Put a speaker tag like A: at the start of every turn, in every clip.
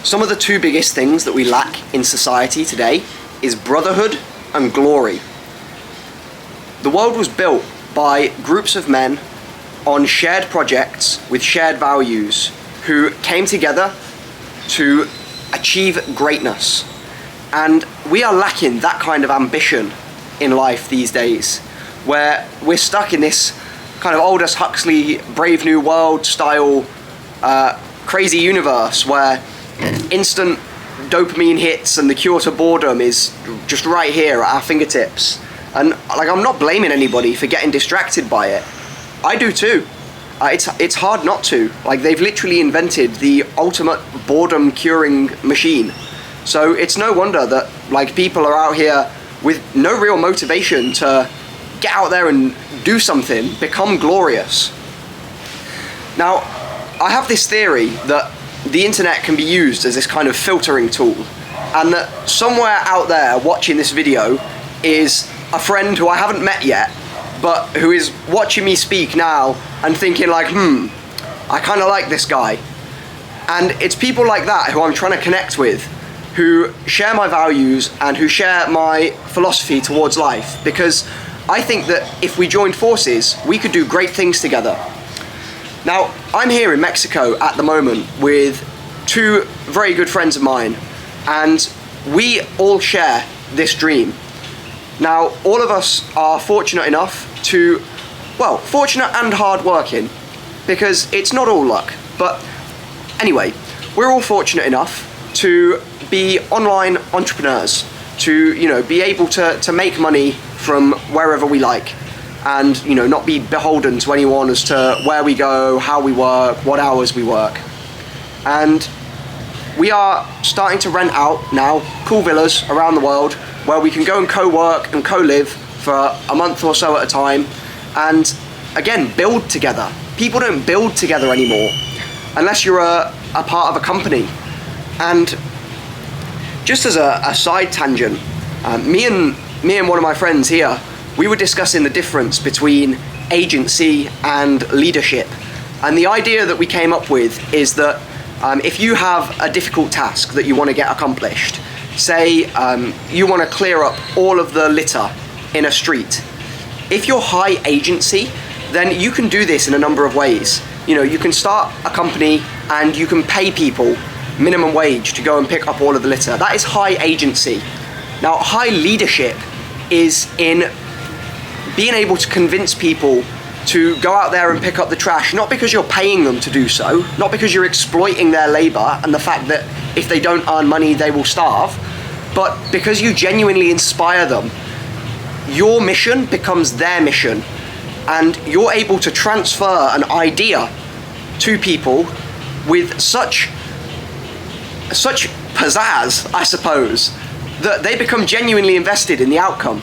A: Some of the two biggest things that we lack in society today is brotherhood and glory. The world was built by groups of men on shared projects with shared values who came together to achieve greatness. And we are lacking that kind of ambition in life these days, where we're stuck in this kind of Aldous Huxley Brave New World style crazy universe where instant dopamine hits and the cure to boredom is just right here at our fingertips. And like, I'm not blaming anybody for getting distracted by it. I do too. It's hard not to. Like, they've literally invented the ultimate boredom curing machine. So it's no wonder that like people are out here with no real motivation to get out there and do something, become glorious. Now, I have this theory that the internet can be used as this kind of filtering tool, and that somewhere out there watching this video is a friend who I haven't met yet, but who is watching me speak now and thinking like, I kind of like this guy. And it's people like that who I'm trying to connect with, who share my values and who share my philosophy towards life, because I think that if we joined forces, we could do great things together. Now, I'm here in Mexico at the moment with two very good friends of mine, and we all share this dream. Now, all of us are fortunate enough to, well, fortunate and hard-working, because it's not all luck. But anyway, we're all fortunate enough to be online entrepreneurs, to, you know, be able to make money from wherever we like, and, you know, not be beholden to anyone as to where we go, how we work, what hours we work. And we are starting to rent out now cool villas around the world where we can go and co-work and co-live for a month or so at a time, and again, build together. People don't build together anymore unless you're a part of a company. And just as a side tangent, me and one of my friends here, we were discussing the difference between agency and leadership. And the idea that we came up with is that if you have a difficult task that you want to get accomplished, say you want to clear up all of the litter in a street, if you're high agency, then you can do this in a number of ways. You know, you can start a company and you can pay people minimum wage to go and pick up all of the litter. That is high agency. Now, high leadership is in being able to convince people to go out there and pick up the trash, not because you're paying them to do so, not because you're exploiting their labor and the fact that if they don't earn money, they will starve, but because you genuinely inspire them. Your mission becomes their mission, and you're able to transfer an idea to people with such pizzazz, I suppose, that they become genuinely invested in the outcome.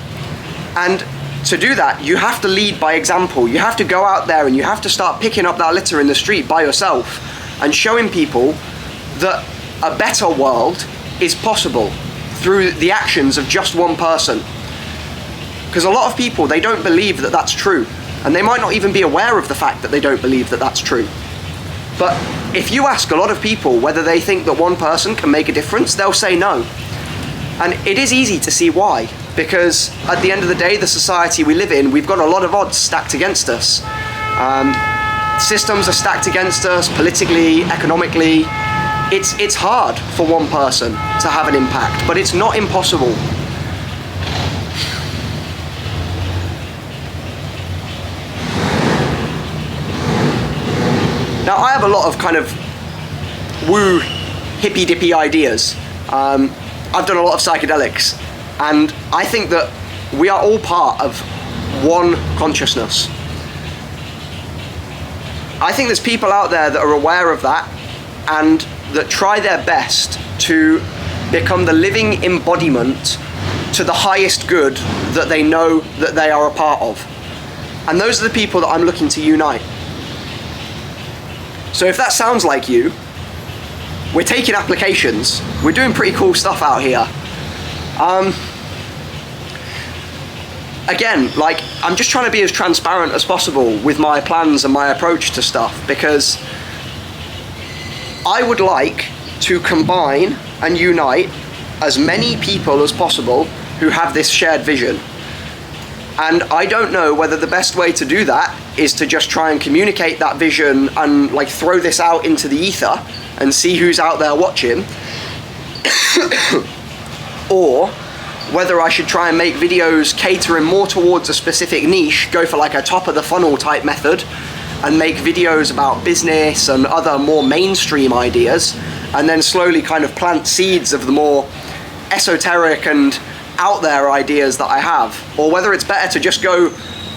A: And to do that, you have to lead by example. You have to go out there and you have to start picking up that litter in the street by yourself and showing people that a better world is possible through the actions of just one person. Because a lot of people, they don't believe that that's true, and they might not even be aware of the fact that they don't believe that that's true. But if you ask a lot of people whether they think that one person can make a difference, they'll say no. And it is easy to see why, because at the end of the day, the society we live in, we've got a lot of odds stacked against us. Systems are stacked against us, politically, economically. It's hard for one person to have an impact, but it's not impossible. Now, I have a lot of kind of woo, hippy-dippy ideas. I've done a lot of psychedelics, and I think that we are all part of one consciousness. I think there's people out there that are aware of that and that try their best to become the living embodiment to the highest good that they know that they are a part of. And those are the people that I'm looking to unite. So if that sounds like you, we're taking applications. We're doing pretty cool stuff out here. Again, like, I'm just trying to be as transparent as possible with my plans and my approach to stuff, because I would like to combine and unite as many people as possible who have this shared vision. And I don't know whether the best way to do that is to just try and communicate that vision and like throw this out into the ether and see who's out there watching, or whether I should try and make videos catering more towards a specific niche, go for like a top of the funnel type method, and make videos about business and other more mainstream ideas, and then slowly kind of plant seeds of the more esoteric and out there ideas that I have. Or whether it's better to just go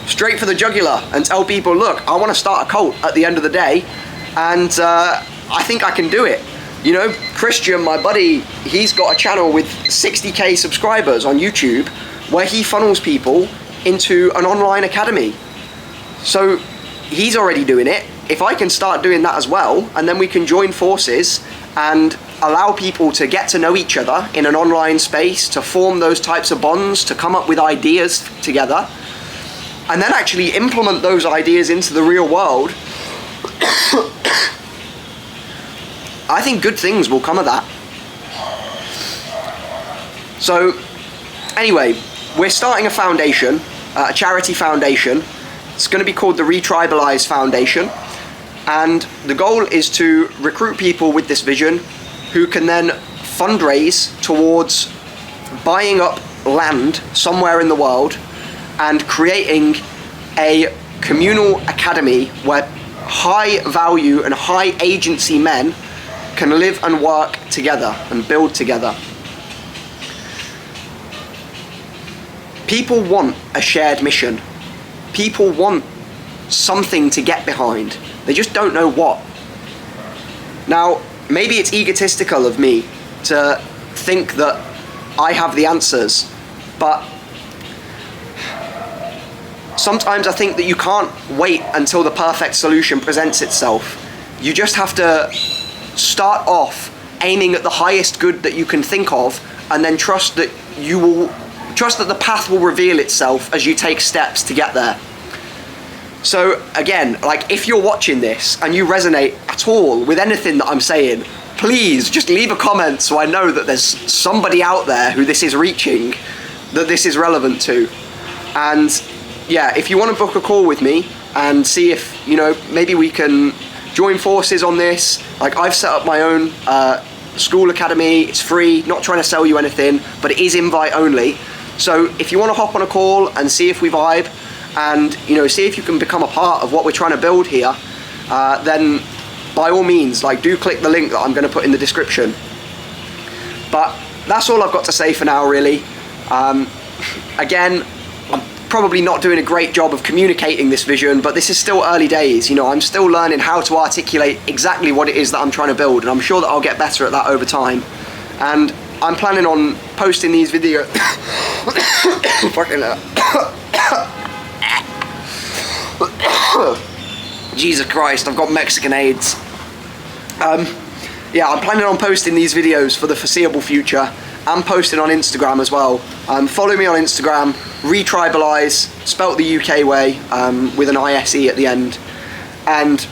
A: straight for the jugular and tell people, look, I want to start a cult at the end of the day, and I think I can do it. You know, Christian, my buddy, he's got a channel with 60k subscribers on YouTube where he funnels people into an online academy. So he's already doing it. If I can start doing that as well, and then we can join forces and allow people to get to know each other in an online space, to form those types of bonds, to come up with ideas together, and then actually implement those ideas into the real world, I think good things will come of that. So anyway, we're starting a foundation, a charity foundation. It's going to be called the Retribalize Foundation, and the goal is to recruit people with this vision who can then fundraise towards buying up land somewhere in the world and creating a communal academy where high value and high agency men can live and work together and build together. People want a shared mission. People want something to get behind. They just don't know what. Now, maybe it's egotistical of me to think that I have the answers, but sometimes I think that you can't wait until the perfect solution presents itself. You just have to start off aiming at the highest good that you can think of, and then trust that the path will reveal itself as you take steps to get there. So again, like, if you're watching this and you resonate at all with anything that I'm saying, please just leave a comment so I know that there's somebody out there who this is reaching, that this is relevant to. And yeah, if you want to book a call with me and see if, you know, maybe we can join forces on this. Like, I've set up my own school academy. It's free, not trying to sell you anything, but it is invite only. So if you want to hop on a call and see if we vibe, and, you know, see if you can become a part of what we're trying to build here, then by all means, like, do click the link that I'm going to put in the description. But that's all I've got to say for now, really. Again, I'm probably not doing a great job of communicating this vision, but this is still early days. You know, I'm still learning how to articulate exactly what it is that I'm trying to build, and I'm sure that I'll get better at that over time. And I'm planning on posting these videos. Jesus Christ, I've got Mexican AIDS. Yeah, I'm planning on posting these videos for the foreseeable future, and posting on Instagram as well. Follow me on Instagram, Retribalize, spelt the UK way, with an ISE at the end. And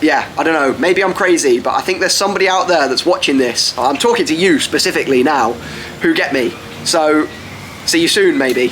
A: yeah, I don't know, maybe I'm crazy, but I think there's somebody out there that's watching this. I'm talking to you specifically now, who get me. So, see you soon, maybe.